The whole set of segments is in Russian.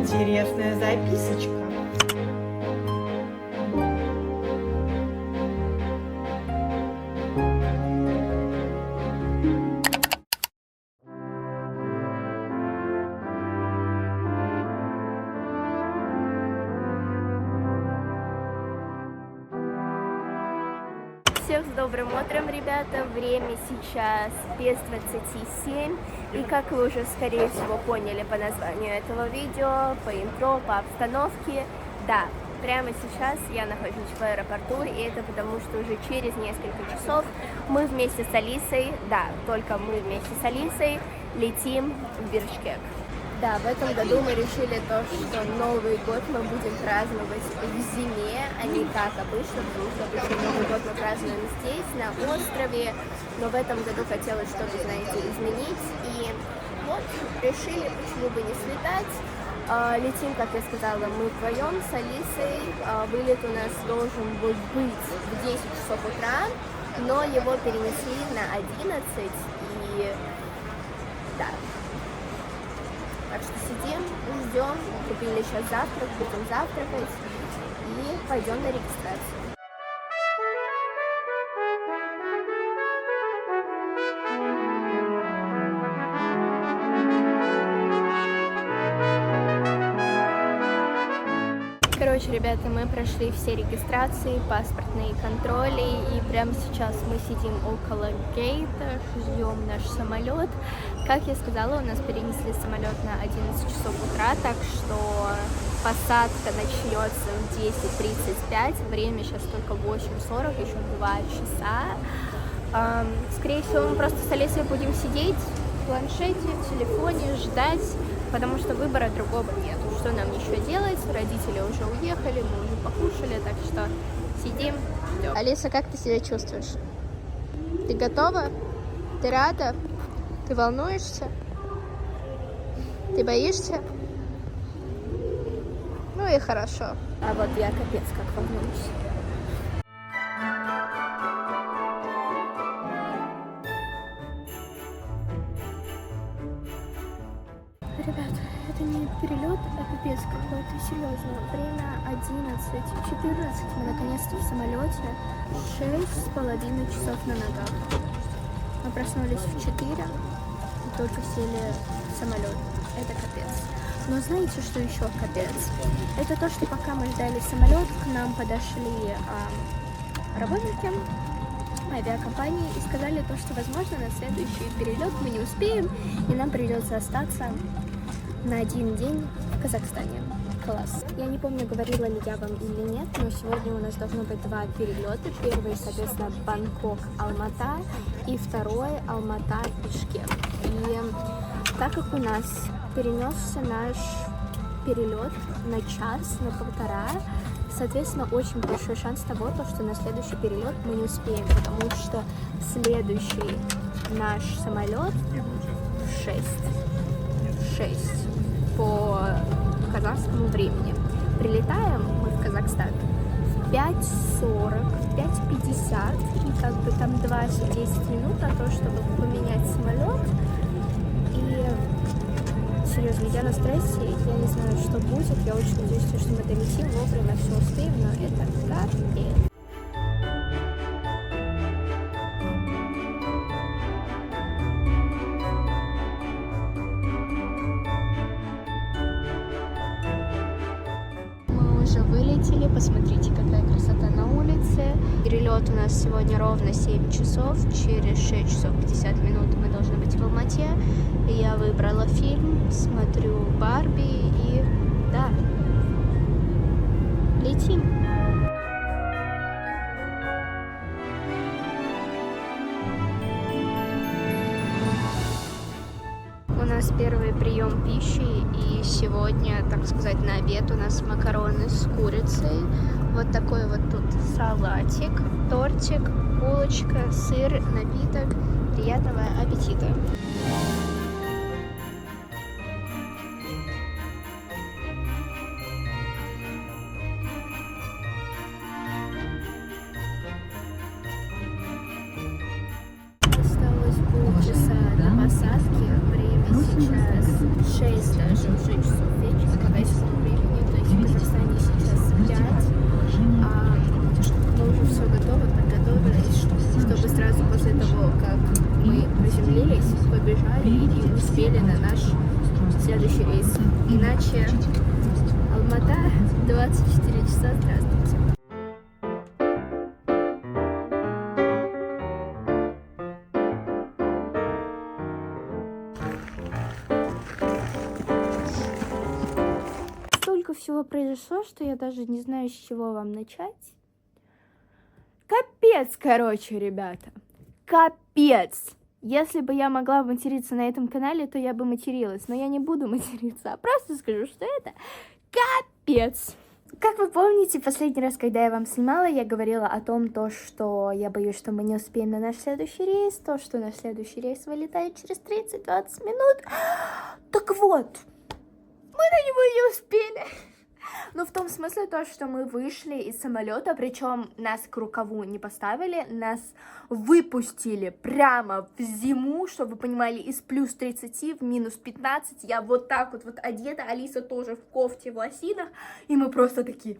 интересная записочка. Всех с добрым утром, ребята. Время сейчас без 27. И как вы уже, скорее всего, поняли по названию этого видео, по интро, по обстановке, да, прямо сейчас я нахожусь в аэропорту, и это потому, что уже через несколько часов мы вместе с Алисой, да, только мы вместе с Алисой летим в Бишкек. Да, в этом году мы решили то, что Новый год мы будем праздновать в зиме, а не как обычно, потому что обычно Новый год мы празднуем здесь, на острове, но в этом году хотелось что-то, знаете, изменить, и вот решили, почему бы не слетать. Летим, как я сказала, мы вдвоем с Алисой, вылет у нас должен был быть в 10 часов утра, но его перенесли на 11, и да. Так что сидим, ждем, купили сейчас завтрак, будем завтракать и пойдем на регистрацию. Короче, ребята, мы прошли все регистрации, паспортные контроли, и прямо сейчас мы сидим около гейта, ждем наш самолет. Как я сказала, у нас перенесли самолет на 11 часов утра, так что посадка начнется в 10:35, время сейчас только 8:40, еще 2 часа. Скорее всего, мы просто с Алисой будем сидеть в планшете, в телефоне, ждать, потому что выбора другого нет. Что нам еще делать? Родители уже уехали, мы уже покушали, так что сидим, ждем. Алиса, как ты себя чувствуешь? Ты готова? Ты рада? Ты волнуешься? Ты боишься? Ну и хорошо. А вот я капец как волнуюсь. Ребята, это не перелет, а пипец какой-то, серьезно. Время 11:14, мы наконец-то в самолете, 6,5 часов на ногах. Мы проснулись в 4, и только сели в самолет. Это капец. Но знаете, что еще капец? Это то, что пока мы ждали самолет, к нам подошли работники авиакомпании и сказали то, что, возможно, на следующий перелет мы не успеем, и нам придется остаться на 1 день в Казахстане. Класс. Я не помню, говорила ли я вам или нет, но сегодня у нас должно быть 2 перелета. Первый, соответственно, Бангкок-Алмата, и второй Алмата-Бишкек. И так как у нас перенесся наш перелет на час, на 1,5, соответственно, очень большой шанс того, что на следующий перелет мы не успеем, потому что следующий наш самолет в 6 по казахскому времени. Прилетаем мы в Казахстан в 5:40, в 5:50, и как бы там 20-10 минут на то, чтобы поменять самолет. И серьезно, я на стрессе, я не знаю, что будет, я очень надеюсь, что мы долетим вовремя, все успеем, но это капец. Вылетели, посмотрите, какая красота на улице. Перелет у нас сегодня ровно 7 часов, через 6 часов 50 минут мы должны быть в Алмате. Я выбрала фильм, смотрю Барби и да, летим. У нас первый прием пищи, и сегодня, так сказать, на обед у нас макароны с курицей. Вот такой вот тут салатик, тортик, булочка, сыр, напиток. Приятного аппетита! Осталось полчаса до посадки. Время сейчас 6 часов вечера. опоздали и не успели на наш следующий рейс. Иначе Алмата 24 часа. Здравствуйте. Столько всего произошло, что я даже не знаю, с чего вам начать. Капец, короче, ребята. Капец. Если бы я могла материться на этом канале, то я бы материлась. Но я не буду материться, а просто скажу, что это капец. Как вы помните, последний раз, когда я вам снимала, я говорила о том, что я боюсь, что мы не успеем на наш следующий рейс, что наш следующий рейс вылетает через 30-20 минут. Так вот, мы на него не успели. Ну, в том смысле то, что мы вышли из самолета, причем нас к рукаву не поставили, нас выпустили прямо в зиму, чтобы вы понимали, из плюс 30 в минус 15. Я вот так вот одета, Алиса тоже в кофте, в лосинах, и мы просто такие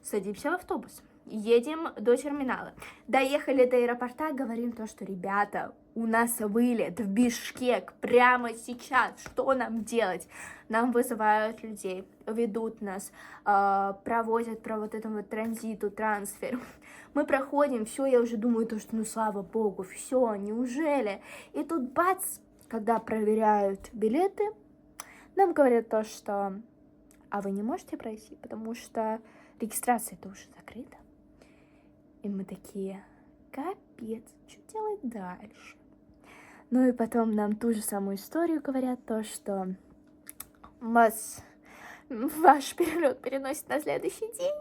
садимся в автобус. Едем до терминала. Доехали до аэропорта, говорим то, что, ребята, у нас вылет в Бишкек прямо сейчас. Что нам делать? Нам вызывают людей, ведут нас, проводят про вот этому вот транзиту, трансфер. Мы проходим, все, я уже думаю то, что ну слава богу, все, неужели? И тут бац, когда проверяют билеты, нам говорят то, что а вы не можете пройти, потому что регистрация-то уже закрыта. И мы такие, капец, что делать дальше? Ну и потом нам ту же самую историю говорят, то, что ваш перелет переносит на следующий день.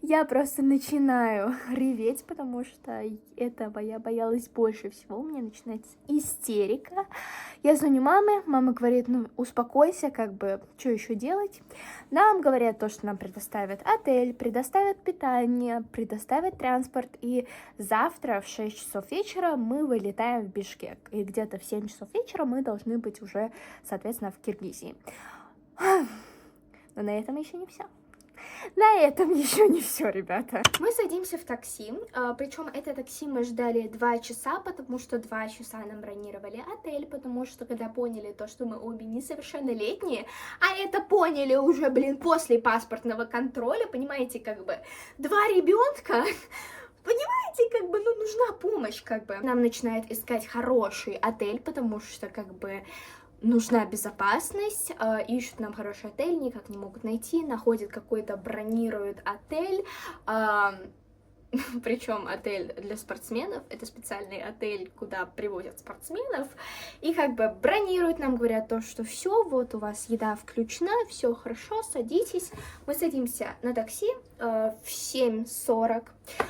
Я просто начинаю реветь, потому что этого я боялась больше всего. У меня начинается истерика. Я звоню маме, мама говорит, ну успокойся, как бы, что еще делать? Нам говорят то, что нам предоставят отель, предоставят питание, предоставят транспорт, и завтра в 6 часов вечера мы вылетаем в Бишкек, и где-то в 7 часов вечера мы должны быть уже, соответственно, в Киргизии. Но на этом еще не все. На этом еще не все, ребята. Мы садимся в такси, причем это такси мы ждали 2 часа, потому что 2 часа нам бронировали отель, потому что когда поняли то, что мы обе несовершеннолетние, а это поняли уже, блин, после паспортного контроля, понимаете, как бы 2 ребенка. Понимаете, как бы, ну, нужна помощь, как бы. Нам начинают искать хороший отель, потому что, как бы, нужна безопасность, ищут нам хороший отель, никак не могут найти, находят какой-то, бронируют отель, причем отель для спортсменов, это специальный отель, куда привозят спортсменов, и как бы бронируют, нам говорят то, что все, вот у вас еда включена, все хорошо, садитесь. Мы садимся на такси в 7:40,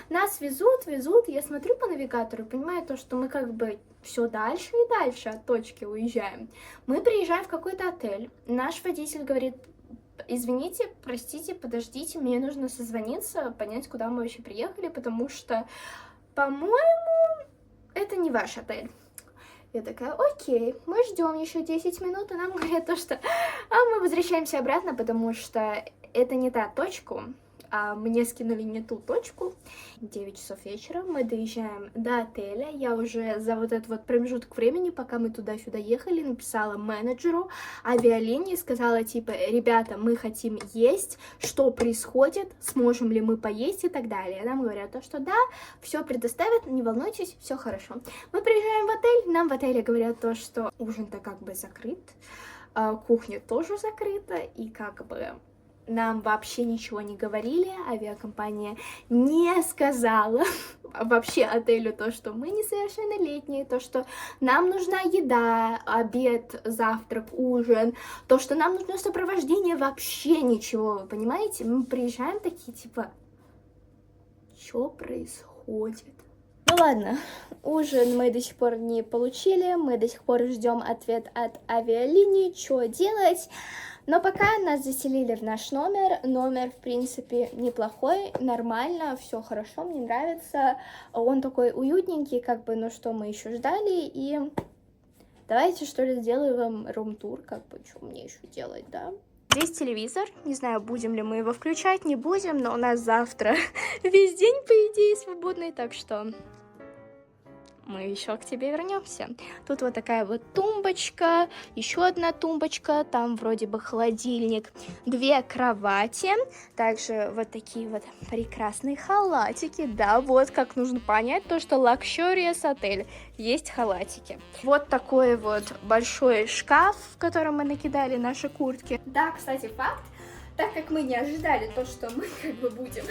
нас везут, я смотрю по навигатору, понимаю то, что мы как бы все дальше и дальше от точки уезжаем. Мы приезжаем в какой-то отель, наш водитель говорит, извините, простите, подождите, мне нужно созвониться, понять, куда мы вообще приехали, потому что, по-моему, это не ваш отель. Я такая, окей, мы ждем еще 10 минут, и нам говорят то, что мы возвращаемся обратно, потому что это не та точка, мне скинули не ту точку. 9 часов вечера, мы доезжаем до отеля, я уже за вот этот вот промежуток времени, пока мы туда-сюда ехали, написала менеджеру авиалинии, сказала типа, ребята, мы хотим есть, что происходит, сможем ли мы поесть и так далее. Нам говорят то, что да, все предоставят, не волнуйтесь, все хорошо. Мы приезжаем в отель, нам в отеле говорят то, что ужин-то как бы закрыт, кухня тоже закрыта, и как бы нам вообще ничего не говорили, авиакомпания не сказала вообще отелю то, что мы несовершеннолетние, то, что нам нужна еда, обед, завтрак, ужин, то, что нам нужно сопровождение, вообще ничего, вы понимаете? Мы приезжаем такие, типа, что происходит? Ну ладно, ужин мы до сих пор не получили, мы до сих пор ждем ответ от авиалинии, что делать. Но пока нас заселили в наш номер, в принципе, неплохой, нормально, все хорошо, мне нравится. Он такой уютненький, как бы, ну что мы еще ждали, и давайте, что ли, сделаем вам рум-тур, как бы, что мне еще делать, да? Здесь телевизор, не знаю, будем ли мы его включать, не будем, но у нас завтра весь день, по идее, свободный, так что мы еще к тебе вернемся. Тут вот такая вот тумбочка, еще одна тумбочка, там вроде бы холодильник, 2 кровати, также вот такие вот прекрасные халатики, да, вот как нужно понять то, что Luxurious отель, есть халатики. Вот такой вот большой шкаф, в котором мы накидали наши куртки. Да, кстати, факт. Так как мы не ожидали то, что мы как бы будем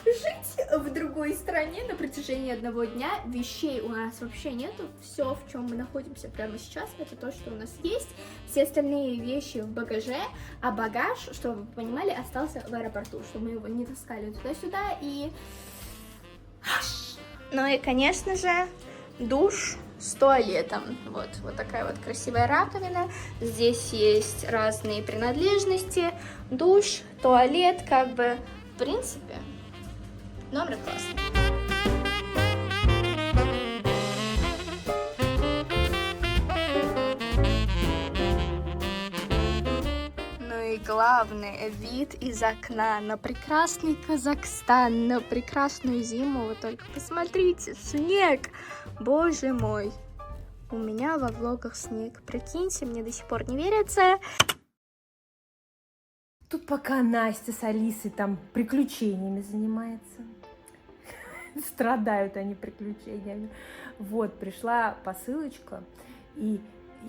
жить в другой стране на протяжении одного дня, вещей у нас вообще нету. Все, в чем мы находимся прямо сейчас, это то, что у нас есть. Все остальные вещи в багаже, а багаж, чтобы вы понимали, остался в аэропорту, что мы его не таскали туда-сюда и... Ну и, конечно же, душ с туалетом. Вот такая вот красивая раковина. Здесь есть разные принадлежности. Душ, туалет, как бы, в принципе, номер классный. Ну и главный вид из окна на прекрасный Казахстан, на прекрасную зиму. Вы только посмотрите, снег! Боже мой, у меня во влогах снег. Прикиньте, мне до сих пор не верится. Тут пока Настя с Алисой там приключениями занимается. Страдают они приключениями. Вот, пришла посылочка, и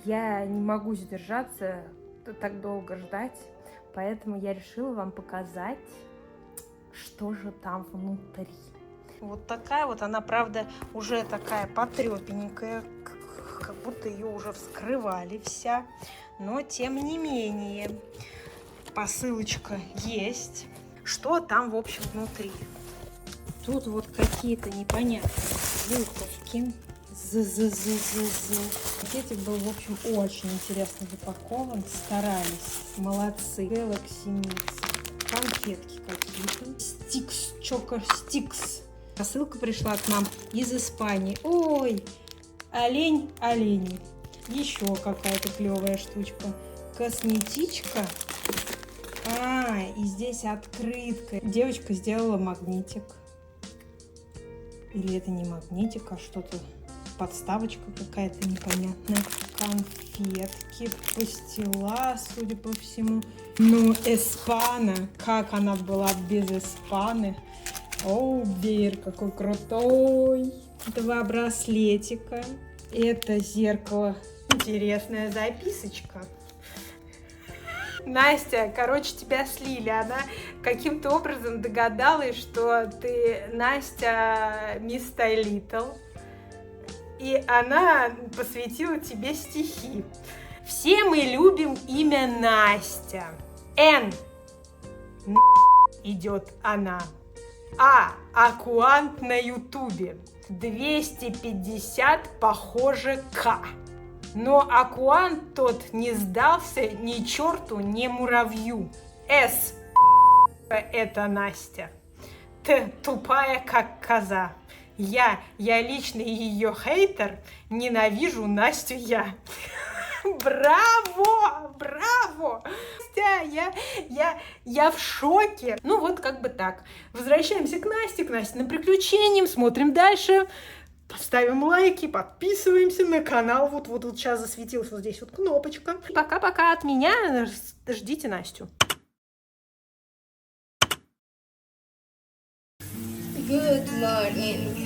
я не могу сдержаться, так долго ждать, поэтому я решила вам показать, что же там внутри. Вот такая вот, она, правда, уже такая потрепенькая, как будто ее уже вскрывали вся. Но, тем не менее, посылочка есть. Что там, в общем, внутри? Тут вот какие-то непонятные буковки. Пакетик был, в общем, очень интересно запакован. Старались. Молодцы. Galaxy Mix. Конфетки какие-то. Стикс, Чокер Стикс. Посылка пришла к нам из Испании. Ой, олени. Еще какая-то клевая штучка. Косметичка. И здесь открытка. Девочка сделала магнитик. Или это не магнитик, а что-то, подставочка какая-то непонятная. Конфетки, пастила, судя по всему. Ну, эспана. Как она была без эспаны? О, Бир, какой крутой! 2 браслетика. Это зеркало. Интересная записочка. Настя, короче, тебя слили. Она каким-то образом догадалась, что ты Настя Мисс Литл. И она посвятила тебе стихи. Все мы любим имя Настя. Н. Идет она. Аккаунт на ютубе. 250 похоже К. Но аккаунт тот не сдался ни черту, ни муравью. С. Это Настя. Т. Тупая, как коза. Я лично ее хейтер, ненавижу Настю я. Браво! Браво! Я в шоке. Ну вот как бы так. Возвращаемся к Настиным приключениям, смотрим дальше. Ставим лайки, подписываемся на канал. Вот сейчас засветилась вот здесь вот кнопочка. Пока-пока от меня. Ждите Настю. Good morning.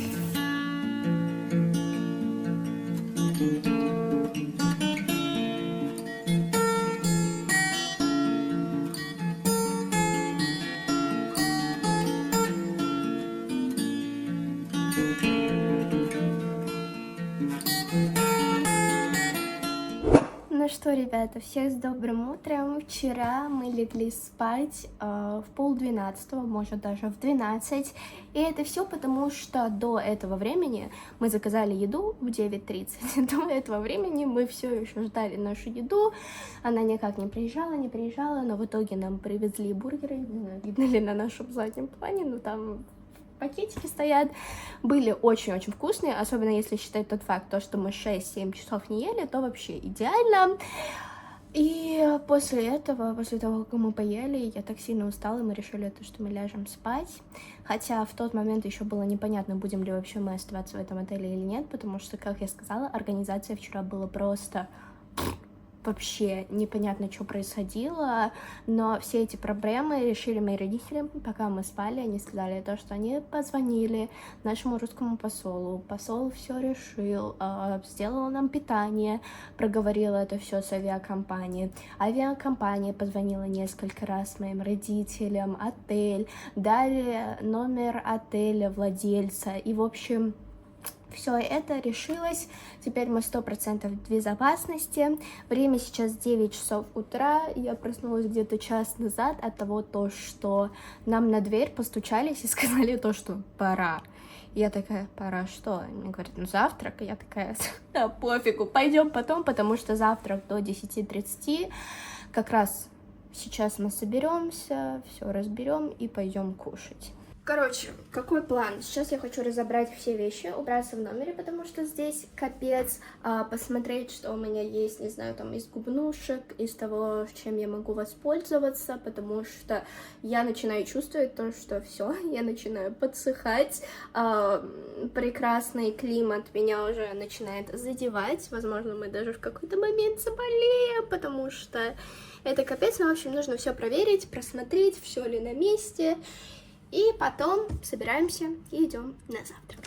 Ну что, ребята, всех с добрым утром. Вчера мы легли спать в 11:30, может даже в 12. И это все потому, что до этого времени мы заказали еду в 9:30. До этого времени мы все еще ждали нашу еду. Она никак не приезжала, но в итоге нам привезли бургеры. Не знаю, видно ли на нашем заднем плане, но там пакетики стоят, были очень-очень вкусные, особенно если считать тот факт, что мы 6-7 часов не ели, то вообще идеально. И после этого, после того, как мы поели, я так сильно устала, и мы решили, что мы ляжем спать. Хотя в тот момент еще было непонятно, будем ли вообще мы оставаться в этом отеле или нет, потому что, как я сказала, организация вчера была просто вообще непонятно, что происходило, но все эти проблемы решили мои родители, пока мы спали. Они сказали то, что они позвонили нашему русскому посолу, посол все решил, сделал нам питание, проговорил это все с авиакомпанией. Авиакомпания позвонила несколько раз моим родителям, отель, дали номер отеля владельца, и, в общем, все это решилось, теперь мы 100% в безопасности. Время сейчас 9 часов утра, я проснулась где-то час назад от того, что нам на дверь постучались и сказали то, что пора. Я такая, пора что? Они говорят, ну завтрак. И я такая, да пофигу, пойдем потом, потому что завтрак до 10:30. Как раз сейчас мы соберемся, все разберем и пойдем кушать. Короче, какой план? Сейчас я хочу разобрать все вещи, убраться в номере, потому что здесь капец, посмотреть, что у меня есть, не знаю, там, из губнушек, из того, чем я могу воспользоваться, потому что я начинаю чувствовать то, что все, я начинаю подсыхать, прекрасный климат меня уже начинает задевать, возможно, мы даже в какой-то момент заболеем, потому что это капец, но, в общем, нужно все проверить, просмотреть, все ли на месте. И потом собираемся и идем на завтрак.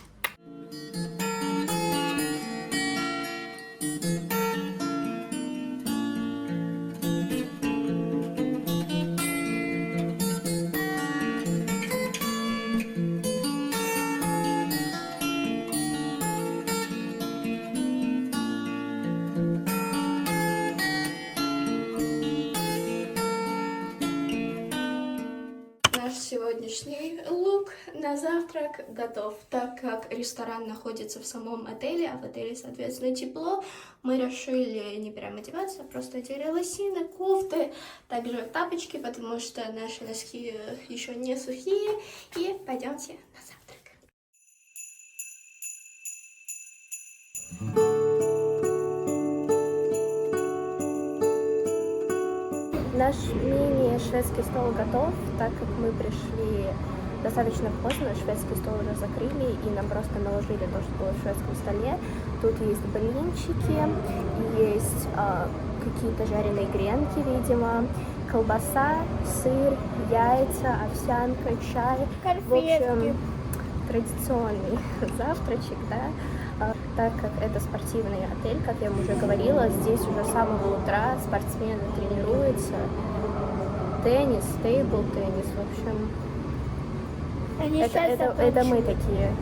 Сегодняшний лук на завтрак готов. Так как ресторан находится в самом отеле, а в отеле, соответственно, тепло, мы решили не прям одеваться, просто одели лосины, кофты, также тапочки, потому что наши носки еще не сухие. И пойдемте на завтрак. Наш мини-шведский стол готов, так как мы пришли достаточно поздно, шведский стол уже закрыли, и нам просто наложили то, что было в шведском столе. Тут есть блинчики, есть какие-то жареные гренки, видимо, колбаса, сыр, яйца, овсянка, чай. В общем, традиционный завтрачек, да. Так как это спортивный отель, как я вам уже говорила, здесь уже с самого утра спортсмены тренируются. Теннис, тейбл-теннис, в общем, это мы такие.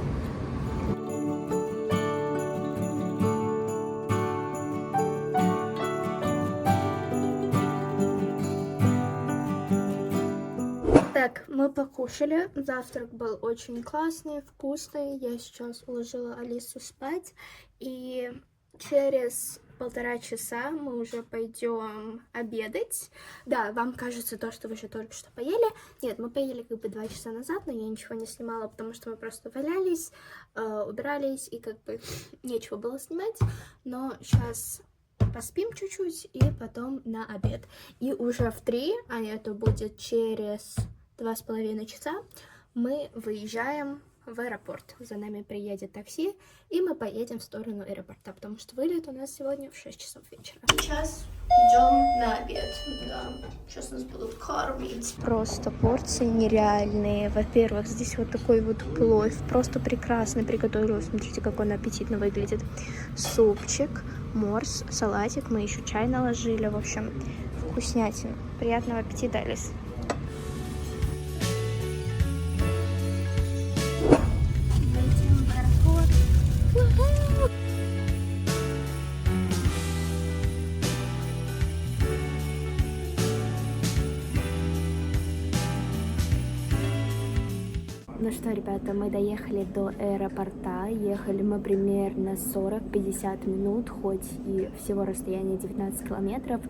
Так, мы покушали, завтрак был очень классный, вкусный, я сейчас уложила Алису спать, и через 1,5 часа мы уже пойдем обедать. Да, вам кажется то, что вы же только что поели. Нет, мы поели как бы 2 часа назад, но я ничего не снимала, потому что мы просто валялись, убирались, и как бы нечего было снимать, но сейчас поспим чуть-чуть, и потом на обед. И уже в 3, а это будет через 2,5 часа, мы выезжаем в аэропорт. За нами приедет такси, и мы поедем в сторону аэропорта, потому что вылет у нас сегодня в 6 часов вечера. Сейчас идем на обед. Да, сейчас нас будут кормить. Просто порции нереальные. Во-первых, здесь вот такой вот плов, просто прекрасно приготовила. Смотрите, как он аппетитно выглядит. Супчик, морс, салатик, мы еще чай наложили. В общем, вкуснятина. Приятного аппетита, Алис. Ну что, ребята, мы доехали до аэропорта. Ехали мы примерно 40-50 минут, хоть и всего расстояние 19 километров.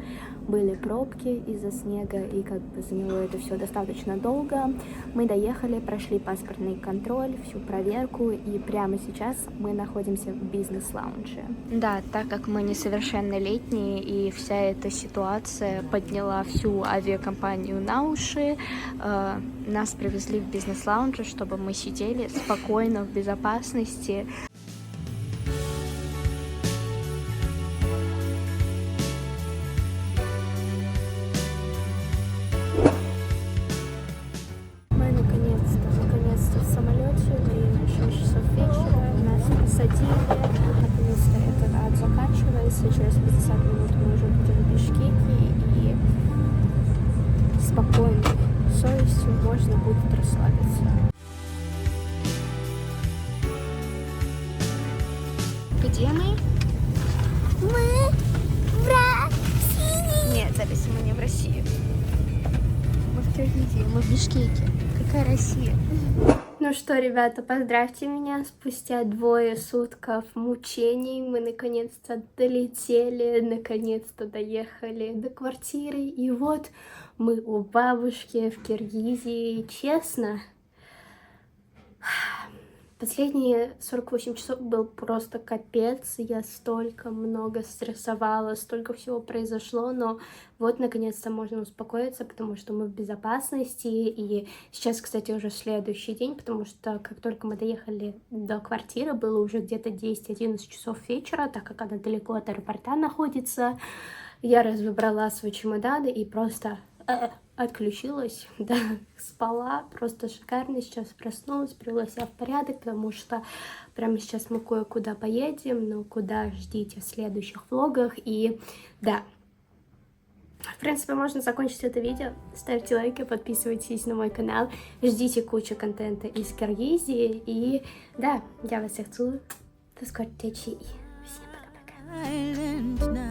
Были пробки из-за снега, и как бы заняло это все достаточно долго. Мы доехали, прошли паспортный контроль, всю проверку, и прямо сейчас мы находимся в бизнес-лаунже. Да, так как мы несовершеннолетние, и вся эта ситуация подняла всю авиакомпанию на уши, нас привезли в бизнес-лаунже, чтобы мы сидели спокойно, в безопасности. Мы наконец-то в самолете, время 6 часов вечера, нас посадили, наконец-то этот ад заканчивается, через 50 минут мы уже будем в Бишкеке, и спокойной совестью можно будет расслабиться. Где мы? Мы в России. Нет, запись мы не в России. Мы в Киргизии, мы в Бишкеке. Какая Россия? Ну что, ребята, поздравьте меня. Спустя 2 суток мучений мы наконец-то долетели, наконец-то доехали до квартиры. И вот мы у бабушки в Киргизии. Честно, последние 48 часов был просто капец. Я столько много стрессовала, столько всего произошло, но вот наконец-то можно успокоиться, потому что мы в безопасности. И сейчас, кстати, уже следующий день, потому что как только мы доехали до квартиры, было уже где-то 10-11 часов вечера, так как она далеко от аэропорта находится. Я разобрала свой чемодан и просто отключилась, да, спала, просто шикарно, сейчас проснулась, привела себя в порядок, потому что прямо сейчас мы кое-куда поедем, но куда ждите в следующих влогах, и да, в принципе, можно закончить это видео, ставьте лайки, подписывайтесь на мой канал, ждите кучу контента из Киргизии, и да, я вас всех целую, до скорой встречи, и всем пока-пока.